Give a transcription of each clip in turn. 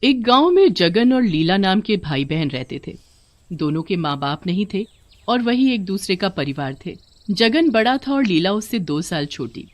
एक गांव में जगन और लीला नाम के भाई बहन रहते थे। दोनों के माँ बाप नहीं थे और वही एक दूसरे का परिवार थे। जगन बड़ा था और लीला उससे 2 साल छोटी।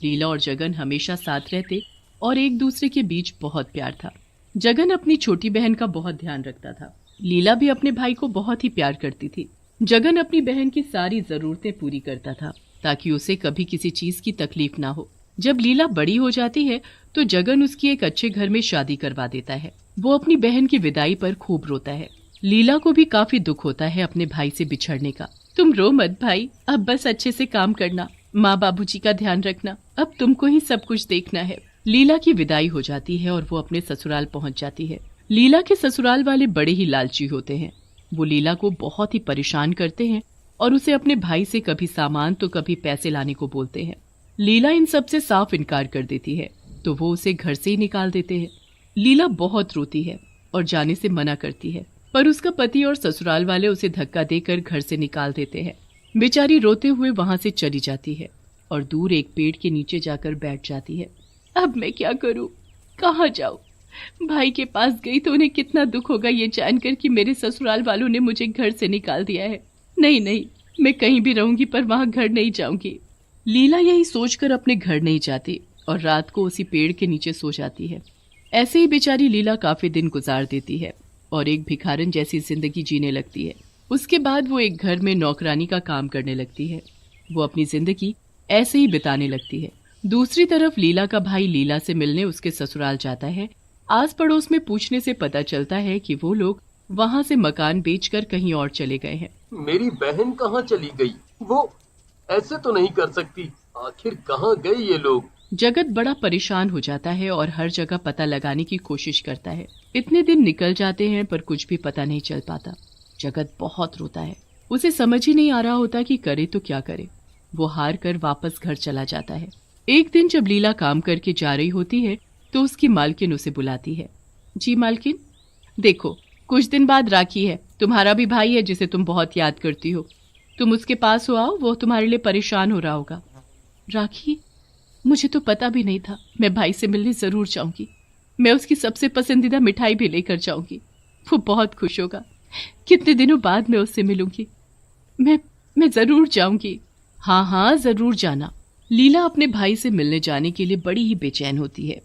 लीला और जगन हमेशा साथ रहते और एक दूसरे के बीच बहुत प्यार था। जगन अपनी छोटी बहन का बहुत ध्यान रखता था। लीला भी अपने भाई को बहुत ही प्यार करती थी। जगन अपनी बहन की सारी जरूरतें पूरी करता था ताकि उसे कभी किसी चीज की तकलीफ ना हो। जब लीला बड़ी हो जाती है तो जगन उसकी एक अच्छे घर में शादी करवा देता है। वो अपनी बहन की विदाई पर खूब रोता है। लीला को भी काफी दुख होता है अपने भाई से बिछड़ने का। तुम रो मत भाई, अब बस अच्छे से काम करना, माँ बाबूजी का ध्यान रखना, अब तुमको ही सब कुछ देखना है। लीला की विदाई हो जाती है और वो अपने ससुराल पहुंच जाती है। लीला के ससुराल वाले बड़े ही लालची होते हैं। वो लीला को बहुत ही परेशान करते हैं और उसे अपने भाई से कभी सामान तो कभी पैसे लाने को बोलते हैं। लीला इन सब से साफ इनकार कर देती है तो वो उसे घर से ही निकाल देते हैं। लीला बहुत रोती है और जाने से मना करती है, पर उसका पति और ससुराल वाले उसे धक्का देकर घर से निकाल देते हैं। बेचारी रोते हुए वहां से चली जाती है और दूर एक पेड़ के नीचे जाकर बैठ जाती है। अब मैं क्या करूं, कहाँ जाऊं? भाई के पास गई तो उन्हें कितना दुख होगा ये जानकर कि मेरे ससुराल वालों ने मुझे घर से निकाल दिया है। नहीं, मैं कहीं भी रहूंगी पर वहां घर नहीं जाऊंगी। लीला यही सोचकर अपने घर नहीं जाती और रात को उसी पेड़ के नीचे सो जाती है। ऐसे ही बेचारी लीला काफी दिन गुजार देती है और एक भिखारन जैसी जिंदगी जीने लगती है। उसके बाद वो एक घर में नौकरानी का काम करने लगती है। वो अपनी जिंदगी ऐसे ही बिताने लगती है। दूसरी तरफ लीला का भाई लीला से मिलने उसके ससुराल जाता है। आस पड़ोस में पूछने से पता चलता है कि वो लोग वहाँ से मकान बेचकर कहीं और चले गए हैं। मेरी बहन कहाँ चली गई? वो ऐसे तो नहीं कर सकती। आखिर कहाँ गए ये लोग? जगत बड़ा परेशान हो जाता है और हर जगह पता लगाने की कोशिश करता है। इतने दिन निकल जाते हैं पर कुछ भी पता नहीं चल पाता। जगत बहुत रोता है। उसे समझ ही नहीं आ रहा होता कि करे तो क्या करे। वो हार कर वापस घर चला जाता है। एक दिन जब लीला काम करके जा रही होती है तो उसकी मालकिन उसे बुलाती है। जी मालकिन, देखो कुछ दिन बाद राखी है। तुम्हारा भी भाई है जिसे तुम बहुत याद करती हो। तुम उसके पास हो आओ, वो तुम्हारे लिए परेशान हो रहा होगा। राखी? मुझे तो पता भी नहीं था। मैं भाई से मिलने जरूर जाऊंगी। मैं उसकी सबसे पसंदीदा मिठाई भी लेकर जाऊंगी। वो बहुत खुश होगा। कितने दिनों बाद मैं उससे मिलूंगी। मैं जरूर जाऊंगी। हाँ, जरूर जाना। लीला अपने भाई से मिलने जाने के लिए बड़ी ही बेचैन होती है।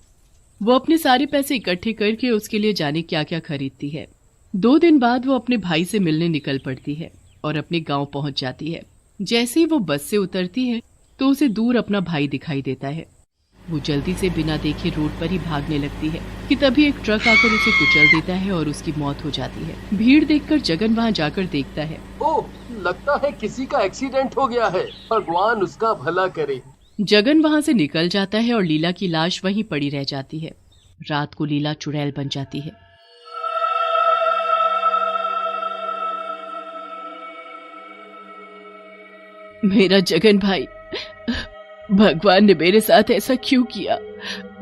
वो अपने सारे पैसे इकट्ठे करके उसके लिए जाने क्या क्या खरीदती है। 2 दिन बाद वो अपने भाई से मिलने निकल पड़ती है और अपने गांव पहुंच जाती है। जैसे ही वो बस से उतरती है तो उसे दूर अपना भाई दिखाई देता है। वो जल्दी से बिना देखे रोड पर ही भागने लगती है कि तभी एक ट्रक आकर उसे कुचल देता है और उसकी मौत हो जाती है। भीड़ देखकर जगन वहां जाकर देखता है। ओह, लगता है किसी का एक्सीडेंट हो गया है। भगवान उसका भला करे। जगन वहां से निकल जाता है और लीला की लाश वहीं पड़ी रह जाती है। रात को लीला चुड़ैल बन जाती है। मेरा जगन भाई, भगवान ने मेरे साथ ऐसा क्यों किया?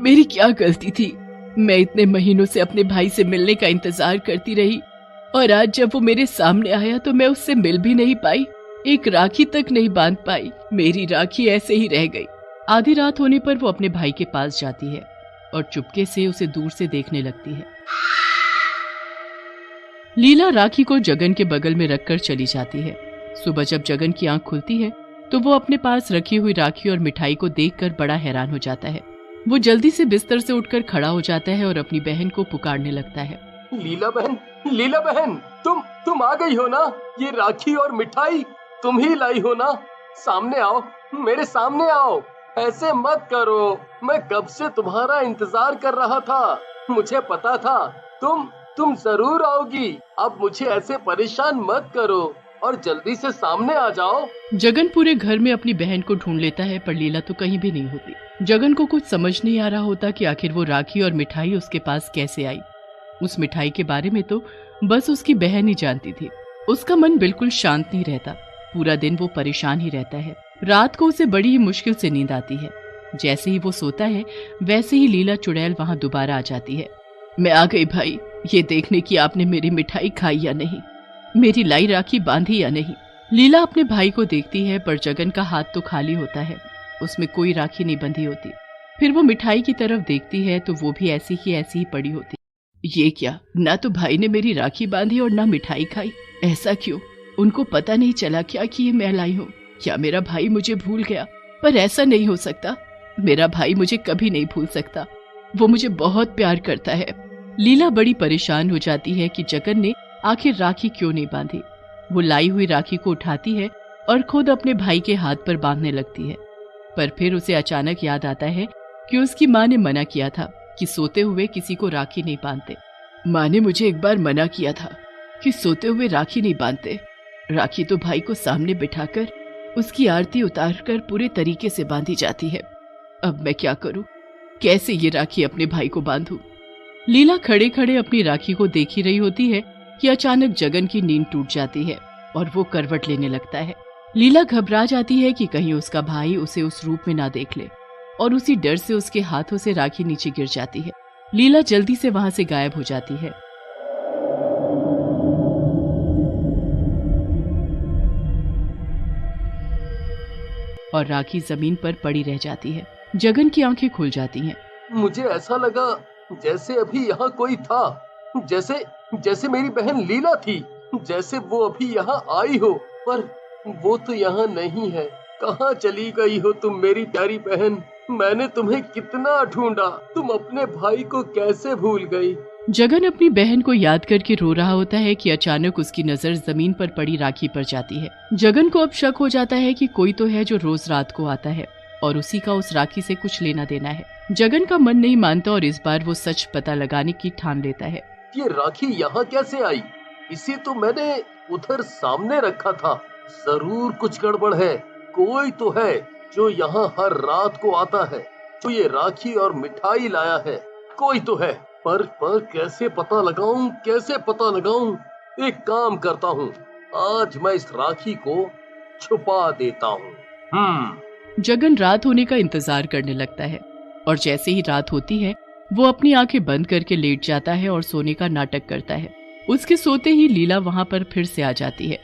मेरी क्या गलती थी? मैं इतने महीनों से अपने भाई से मिलने का इंतजार करती रही और आज जब वो मेरे सामने आया तो मैं उससे मिल भी नहीं पाई। एक राखी तक नहीं बांध पाई। मेरी राखी ऐसे ही रह गई। आधी रात होने पर वो अपने भाई के पास जाती है और चुपके से उसे दूर से देखने लगती है। लीला राखी को जगन के बगल में रखकर चली जाती है। सुबह जब जगन की आंख खुलती है तो वो अपने पास रखी हुई राखी और मिठाई को देखकर बड़ा हैरान हो जाता है। वो जल्दी से बिस्तर से उठकर खड़ा हो जाता है और अपनी बहन को पुकारने लगता है। लीला बहन, तुम आ गई हो ना? ये राखी और मिठाई तुम ही लाई हो ना? सामने आओ, मेरे सामने आओ। ऐसे मत करो। मैं कब से तुम्हारा इंतजार कर रहा था। मुझे पता था तुम जरूर आओगी। अब मुझे ऐसे परेशान मत करो और जल्दी से सामने आ जाओ। जगन पूरे घर में अपनी बहन को ढूंढ लेता है पर लीला तो कहीं भी नहीं होती। जगन को कुछ समझ नहीं आ रहा होता कि आखिर वो राखी और मिठाई उसके पास कैसे आई। उस मिठाई के बारे में तो बस उसकी बहन ही जानती थी। उसका मन बिल्कुल शांत नहीं रहता। पूरा दिन वो परेशान ही रहता है। रात को उसे बड़ी ही मुश्किल से नींद आती है। जैसे ही वो सोता है वैसे ही लीला चुड़ैल वहां दोबारा आ जाती है। मैं आ गई भाई, ये देखने की आपने मेरी मिठाई खाई या नहीं, मेरी लाई राखी बांधी या नहीं। लीला अपने भाई को देखती है पर जगन का हाथ तो खाली होता है, उसमें कोई राखी नहीं बंधी होती। फिर वो मिठाई की तरफ देखती है तो वो भी ऐसी ही पड़ी होती। ये क्या, ना तो भाई ने मेरी राखी बांधी और ना मिठाई खाई। ऐसा क्यों? उनको पता नहीं चला क्या कि ये मैं लाई हूँ? क्या मेरा भाई मुझे भूल गया? पर ऐसा नहीं हो सकता, मेरा भाई मुझे कभी नहीं भूल सकता, वो मुझे बहुत प्यार करता है। लीला बड़ी परेशान हो जाती है कि जगन ने आखिर राखी क्यों नहीं बांधी। वो लाई हुई राखी को उठाती है और खुद अपने भाई के हाथ पर बांधने लगती है। पर फिर उसे अचानक याद आता है कि उसकी माँ ने मना किया था कि सोते हुए किसी को राखी नहीं बांधते। माँ ने मुझे एक बार मना किया था कि सोते हुए राखी नहीं बांधते। राखी तो भाई को सामने बिठाकर उसकी आरती उतारकर पूरे तरीके से बांधी जाती है। अब मैं क्या करूं? कैसे ये राखी अपने भाई को बांधूं? लीला खड़े खड़े अपनी राखी को देख ही रही होती है कि अचानक जगन की नींद टूट जाती है और वो करवट लेने लगता है। लीला घबरा जाती है कि कहीं उसका भाई उसे उस रूप में ना देख ले, और उसी डर से उसके हाथों से राखी नीचे गिर जाती है। लीला जल्दी से वहां से गायब हो जाती है। और राखी जमीन पर पड़ी रह जाती है। जगन की आंखें खुल जाती हैं। मुझे ऐसा लगा जैसे अभी यहाँ कोई था, जैसे मेरी बहन लीला थी, जैसे वो अभी यहाँ आई हो, पर वो तो यहाँ नहीं है। कहाँ चली गई हो तुम मेरी प्यारी बहन? मैंने तुम्हें कितना ढूंढा, तुम अपने भाई को कैसे भूल गई? जगन अपनी बहन को याद करके रो रहा होता है कि अचानक उसकी नजर जमीन पर पड़ी राखी पर जाती है। जगन को अब शक हो जाता है कि कोई तो है जो रोज रात को आता है और उसी का उस राखी से कुछ लेना देना है। जगन का मन नहीं मानता और इस बार वो सच पता लगाने की ठान लेता है। ये राखी यहाँ कैसे आई? इसे तो मैंने उधर सामने रखा था। जरूर कुछ गड़बड़ है। कोई तो है जो यहाँ हर रात को आता है, जो ये राखी और मिठाई लाया है। कोई तो है, पर कैसे पता लगाऊं? एक काम करता हूँ, आज मैं इस राखी को छुपा देता हूँ। जगन रात होने का इंतजार करने लगता है और जैसे ही रात होती है वो अपनी आंखें बंद करके लेट जाता है और सोने का नाटक करता है। उसके सोते ही लीला वहां पर फिर से आ जाती है।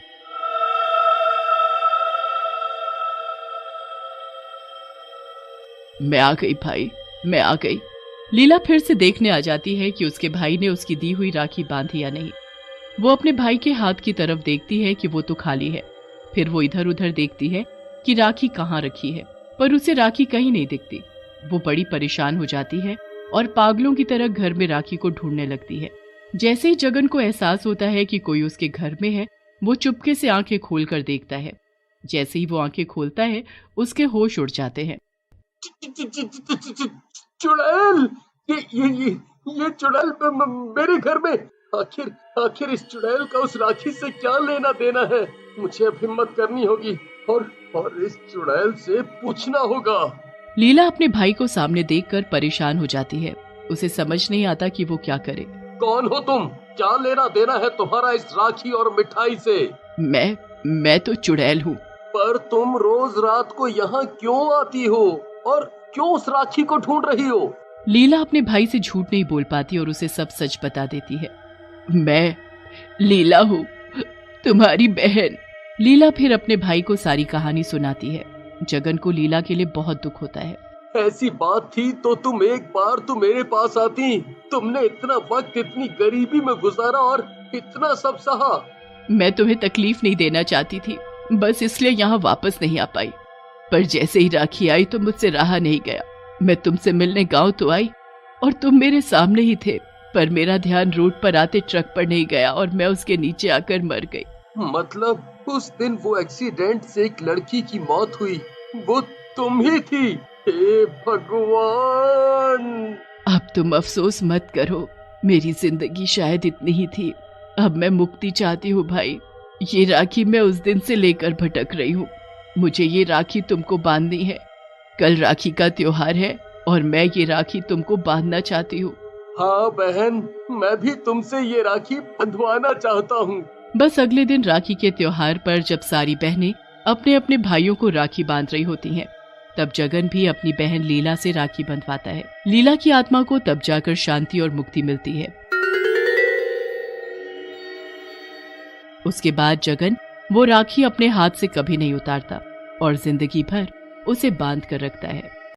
मैं आ गई भाई, मैं आ गई। लीला फिर से देखने आ जाती है कि उसके भाई ने उसकी दी हुई राखी बांधी या नहीं। वो अपने भाई के हाथ की तरफ देखती है कि वो तो खाली है। फिर वो इधर उधर देखती है कि राखी कहाँ रखी है, पर उसे राखी कहीं नहीं दिखती। वो बड़ी परेशान हो जाती है और पागलों की तरह घर में राखी को ढूंढने लगती है। जैसे ही जगन को एहसास होता है कि कोई उसके घर में है, वो चुपके से आंखें खोल कर देखता है। जैसे ही वो आंखें खोलता है उसके होश उड़ जाते हैं। चुड़ैल, ये चुड़ैल मेरे घर में। आखिर इस चुड़ैल का उस राखी से क्या लेना देना है? मुझे अब हिम्मत करनी होगी और इस चुड़ैल से पूछना होगा। लीला अपने भाई को सामने देखकर परेशान हो जाती है। उसे समझ नहीं आता कि वो क्या करे। कौन हो तुम? क्या लेना देना है तुम्हारा इस राखी और मिठाई से? मैं तो चुड़ैल हूँ। पर तुम रोज रात को यहाँ क्यों आती हो और क्यों उस राखी को ढूंढ रही हो? लीला अपने भाई से झूठ नहीं बोल पाती और उसे सब सच बता देती है। मैं लीला हूँ, तुम्हारी बहन। लीला फिर अपने भाई को सारी कहानी सुनाती है। जगन को लीला के लिए बहुत दुख होता है। ऐसी बात थी तो तुम एक बार तो मेरे पास आती। तुमने इतना वक्त इतनी गरीबी में गुजारा और इतना सब सहा। मैं तुम्हें तकलीफ नहीं देना चाहती थी, बस इसलिए यहाँ वापस नहीं आ पाई। पर जैसे ही राखी आई तो मुझसे रहा नहीं गया। मैं तुमसे मिलने गांव तो आई और तुम मेरे सामने ही थे, पर मेरा ध्यान रोड पर आते ट्रक पर नहीं गया और मैं उसके नीचे आकर मर गई। मतलब उस दिन वो एक्सीडेंट से एक लड़की की मौत हुई, वो तुम ही थी? हे भगवान! अब तुम अफसोस मत करो, मेरी जिंदगी शायद इतनी ही थी। अब मैं मुक्ति चाहती हूँ भाई। ये राखी मैं उस दिन से लेकर भटक रही हूँ। मुझे ये राखी तुमको बांधनी है। कल राखी का त्योहार है और मैं ये राखी तुमको बांधना चाहती हूँ। हाँ बहन, मैं भी तुमसे ये राखी बंधवाना चाहता हूँ। बस अगले दिन राखी के त्योहार पर जब सारी बहनें अपने अपने भाइयों को राखी बांध रही होती हैं, तब जगन भी अपनी बहन लीला से राखी बंधवाता है। लीला की आत्मा को तब जाकर शांति और मुक्ति मिलती है। उसके बाद जगन वो राखी अपने हाथ से कभी नहीं उतारता और जिंदगी भर उसे बांध कर रखता है।